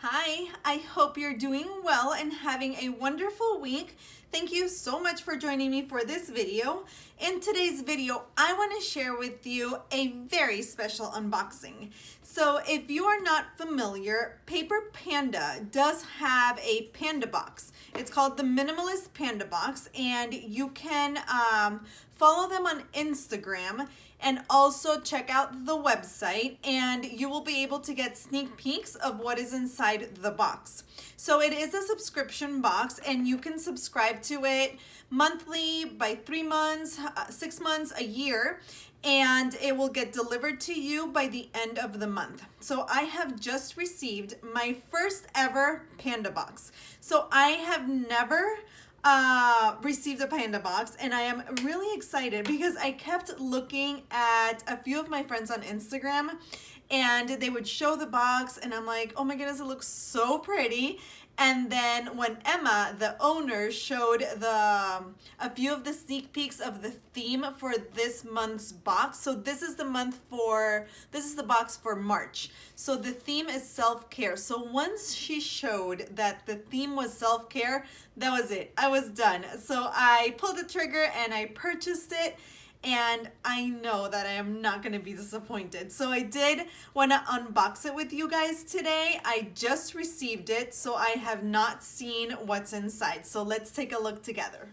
Hi, I hope you're doing well and having a wonderful week. Thank you so much for joining me for this video. In today's video, I want to share with you a very special unboxing. So if you are not familiar, Paper Panda does have a panda box. It's called the Minimalist Panda Box, and you can follow them on Instagram and also check out the website, and you will be able to get sneak peeks of what is inside the box. So it is a subscription box, and you can subscribe to it monthly, by 3 months, 6 months, a year, and it will get delivered to you by the end of the month. So I have just received my first ever panda box. So I have never received a panda box, and I am really excited because I kept looking at a few of my friends on Instagram, and they would show the box, and I'm like, oh my goodness, it looks so pretty. And then when Emma, the owner, showed a few of the sneak peeks of the theme for this month's box. So this is the box for March. So the theme is self-care. So once she showed that the theme was self-care, that was it. I was done. So I pulled the trigger and I purchased it. And I know that I am not going to be disappointed. So I did want to unbox it with you guys today. I just received it, so I have not seen what's inside. So let's take a look together.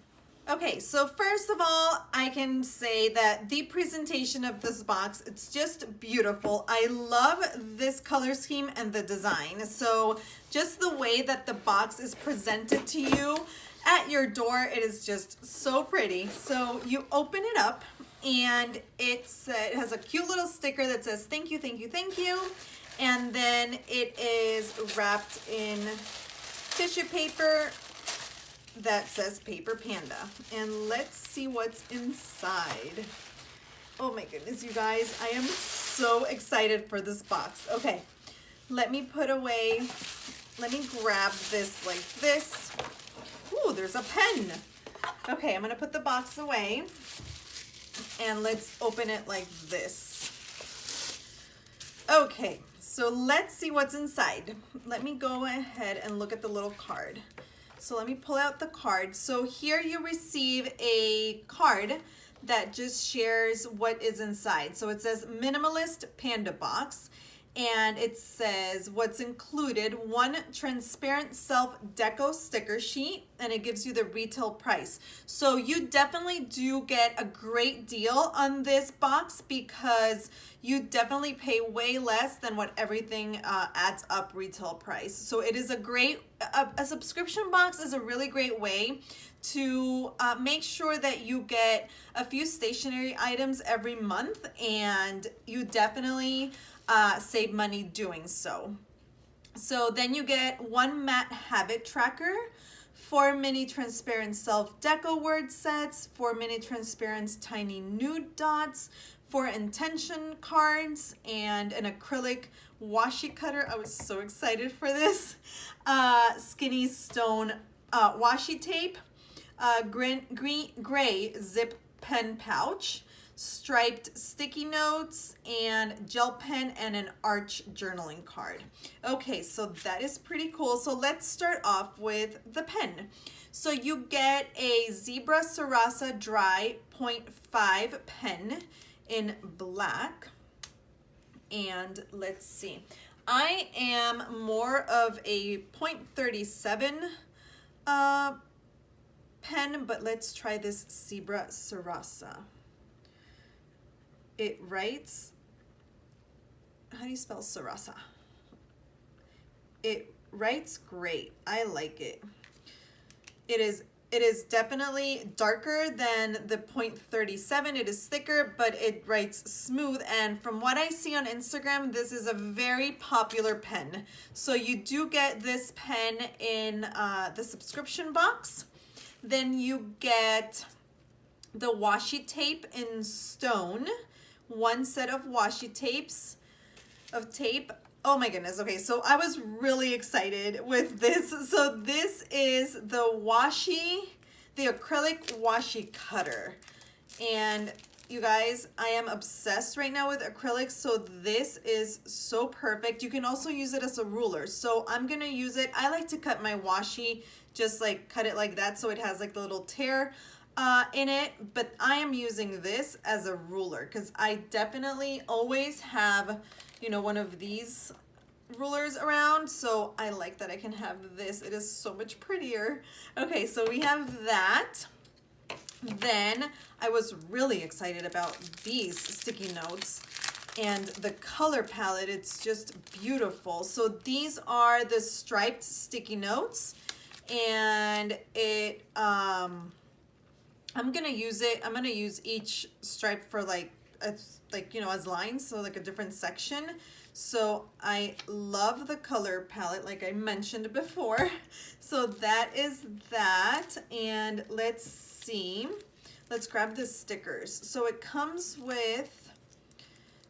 Okay, so first of all, I can say that the presentation of this box, it's just beautiful. I love this color scheme and the design. So just the way that the box is presented to you at your door, it is just so pretty. So you open it up, and it has a cute little sticker that says thank you, thank you, thank you. And then it is wrapped in tissue paper that says Paper Panda. And let's see what's inside. Oh my goodness, you guys, I am so excited for this box. Okay, let me grab this like this. Ooh, there's a pen. Okay, I'm gonna put the box away, and let's open it like this. Okay, so let's see what's inside. Let me go ahead and look at the little card. So let me pull out the card. So here you receive a card that just shares what is inside. So it says Minimalist Panda Box, and it says what's included: 1 transparent self deco sticker sheet, and it gives you the retail price. So you definitely do get a great deal on this box because you definitely pay way less than what everything adds up retail price. So it is a subscription box is a really great way to make sure that you get a few stationery items every month, and you definitely save money doing so. So then you get 1 matte habit tracker, 4 mini transparent self deco word sets, 4 mini transparent tiny nude dots, 4 intention cards, and an acrylic washi cutter. I was so excited for this. Skinny stone washi tape, gray zip pen pouch, striped sticky notes, and gel pen, and an arch journaling card. Okay, so that is pretty cool. So let's start off with the pen. So you get a Zebra Sarasa Dry 0.5 pen in black. And let's see. I am more of a 0.37 pen, but let's try this Zebra Sarasa. It writes, how do you spell Sarasa? It writes great. I like it. It is definitely darker than the 0.37. It is thicker, but it writes smooth. And from what I see on Instagram, this is a very popular pen. So you do get this pen in the subscription box. Then you get the washi tape in stone. 1 set of washi tape. Oh my goodness. Okay, so I was really excited with this. So this is the acrylic washi cutter. And You guys, I am obsessed right now with acrylics, so this is so perfect. You can also use it as a ruler. So I'm gonna use it. I like to cut my washi, just like cut it like that so it has like the little tear in it, but I am using this as a ruler because I definitely always have, you know, one of these rulers around, so I like that I can have this. It is so much prettier. Okay, so we have that. Then I was really excited about these sticky notes and the color palette. It's just beautiful. So these are the striped sticky notes, and it I'm gonna use each stripe for like you know, as lines, so like a different section. So I love the color palette, like I mentioned before. So that is that, and let's see. Let's grab the stickers. So it comes with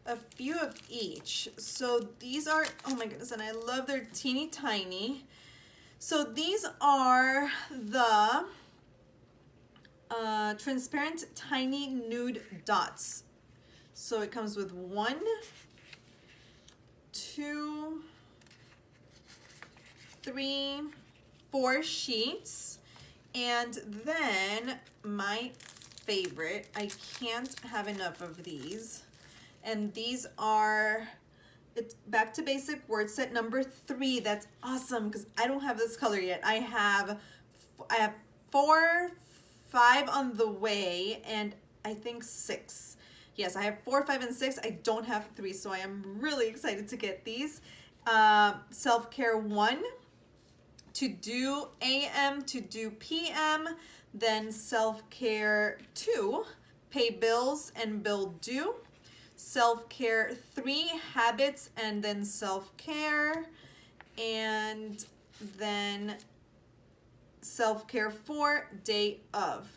a few of each. So these are, oh my goodness, and I love they're teeny tiny. So these are the transparent tiny nude dots. So it comes with 1, 2, 3, 4 sheets. And then my favorite, I can't have enough of these. And these are, it's Back to Basic word set number 3. That's awesome because I don't have this color yet. I have 4, 5 on the way, and I think 6. Yes, I have 4, 5, and 6. I don't have 3, so I am really excited to get these. Self-care 1, to do AM, to do PM, then self-care 2, pay bills and bill due. Self-care 3, habits, and then self-care, and then self-care 4, day of.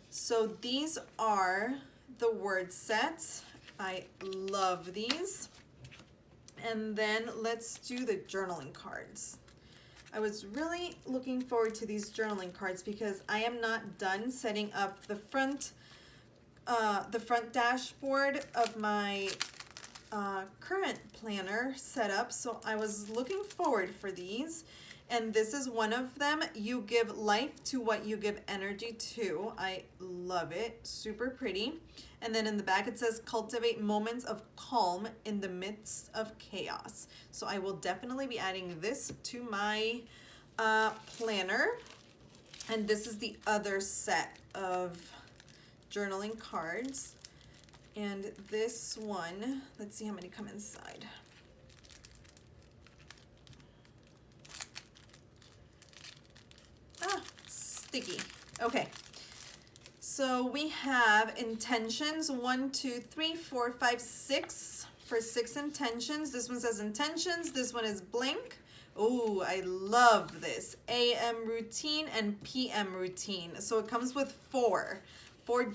So these are the word sets. I love these. And then let's do the journaling cards. I was really looking forward to these journaling cards because I am not done setting up the front dashboard of my current planner setup. So I was looking forward for these. And this is one of them. You give life to what you give energy to. I love it. Super pretty. And then in the back it says cultivate moments of calm in the midst of chaos. So I will definitely be adding this to my planner. And this is the other set of journaling cards. And this one, let's see how many come inside. Sticky. Okay. So we have intentions, 1, 2, 3, 4, 5, 6 for 6 intentions. This one says intentions. This one is blank. Oh, I love this. AM routine and PM routine. So it comes with 4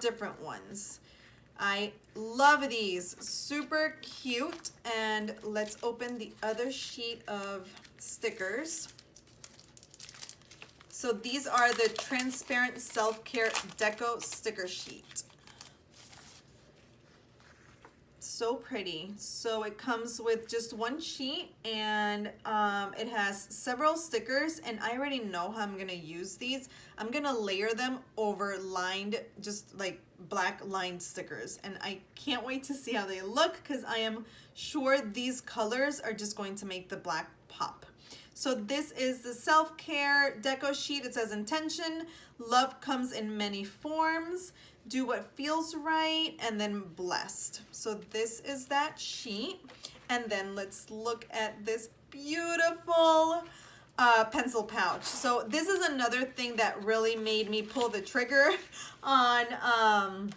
different ones. I love these. Super cute. And let's open the other sheet of stickers. So these are the transparent self-care Deco sticker sheet. So pretty. So it comes with just 1 sheet, and it has several stickers, and I already know how I'm gonna use these. I'm gonna layer them over lined, just like black lined stickers, and I can't wait to see how they look because I am sure these colors are just going to make the black pop. So this is the self-care Deco sheet. It says intention, love comes in many forms, do what feels right, and then blessed. So this is that sheet. And then let's look at this beautiful pencil pouch. So this is another thing that really made me pull the trigger on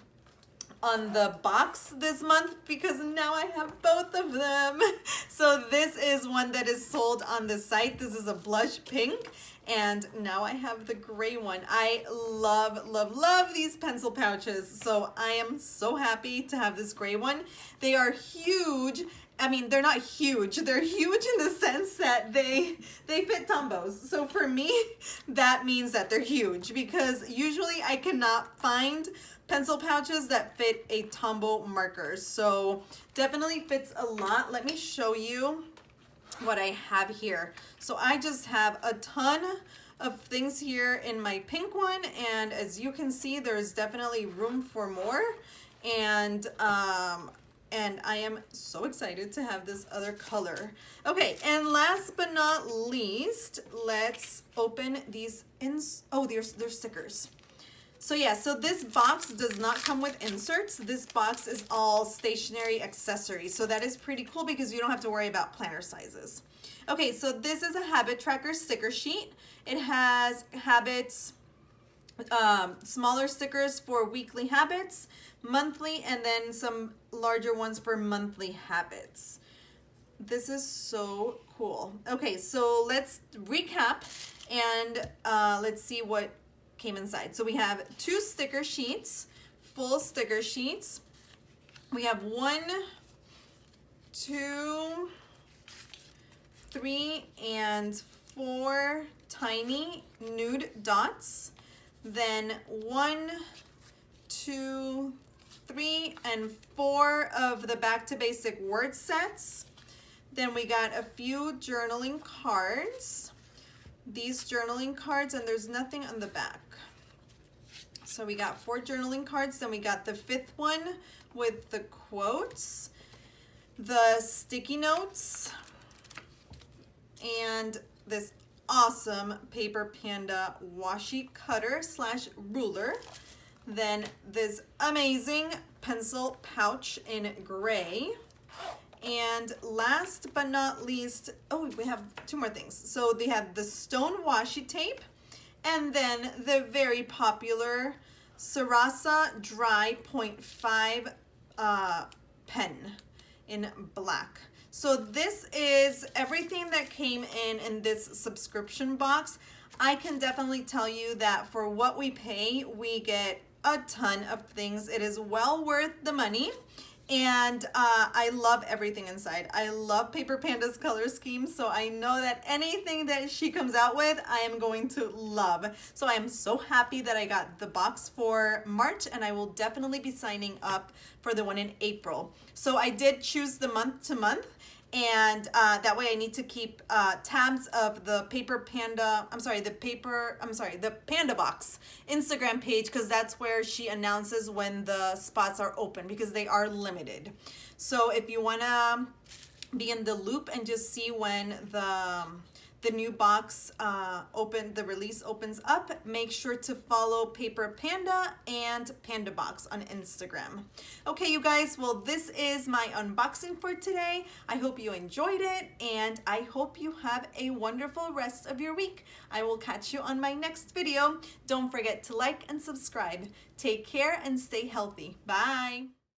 the box this month because now I have both of them. So this is one that is sold on the site. This is a blush pink, and now I have the gray one. I love, love, love these pencil pouches. So I am so happy to have this gray one. They are huge, I mean, they're not huge. They're huge in the sense that they fit tumbos. So for me, that means that they're huge because usually I cannot find pencil pouches that fit a Tombow marker. So definitely fits a lot. Let me show you what I have here. So I just have a ton of things here in my pink one, and as you can see, there's definitely room for more. And I am so excited to have this other color. Okay, and last but not least, let's open these they're stickers. So yeah, so this box does not come with inserts. This box is all stationery accessories. So that is pretty cool because you don't have to worry about planner sizes. Okay, so this is a habit tracker sticker sheet. It has habits, smaller stickers for weekly habits, monthly, and then some larger ones for monthly habits. This is so cool. Okay, so let's recap and let's see what came inside. So we have 2 sticker sheets, full sticker sheets. We have 1, 2, 3, and 4 tiny nude dots. Then 1, 2, 3, and 4 of the Back to Basic word sets. Then we got a few journaling cards. These journaling cards, and there's nothing on the back. So we got 4 journaling cards. Then we got the 5th one with the quotes, the sticky notes, and this awesome Paper Panda washi cutter / ruler. Then this amazing pencil pouch in gray. And last but not least, oh, we have 2 more things. So they have the stone washi tape, and then the very popular Sarasa Dry 0.5 pen in black. So this is everything that came in this subscription box. I can definitely tell you that for what we pay, we get a ton of things. It is well worth the money. And I love everything inside. I love Paper Panda's color scheme, so I know that anything that she comes out with, I am going to love. So I am so happy that I got the box for March, and I will definitely be signing up for the one in April. So I did choose the month to month, and that way I need to keep tabs of the the Panda Box Instagram page, because that's where she announces when the spots are open, because they are limited. So if you want to be in the loop and just see when the new box the release opens up, make sure to follow Paper Panda and Panda Box on Instagram. Okay, you guys, well, this is my unboxing for today. I hope you enjoyed it, and I hope you have a wonderful rest of your week. I will catch you on my next video. Don't forget to like and subscribe. Take care and stay healthy. Bye.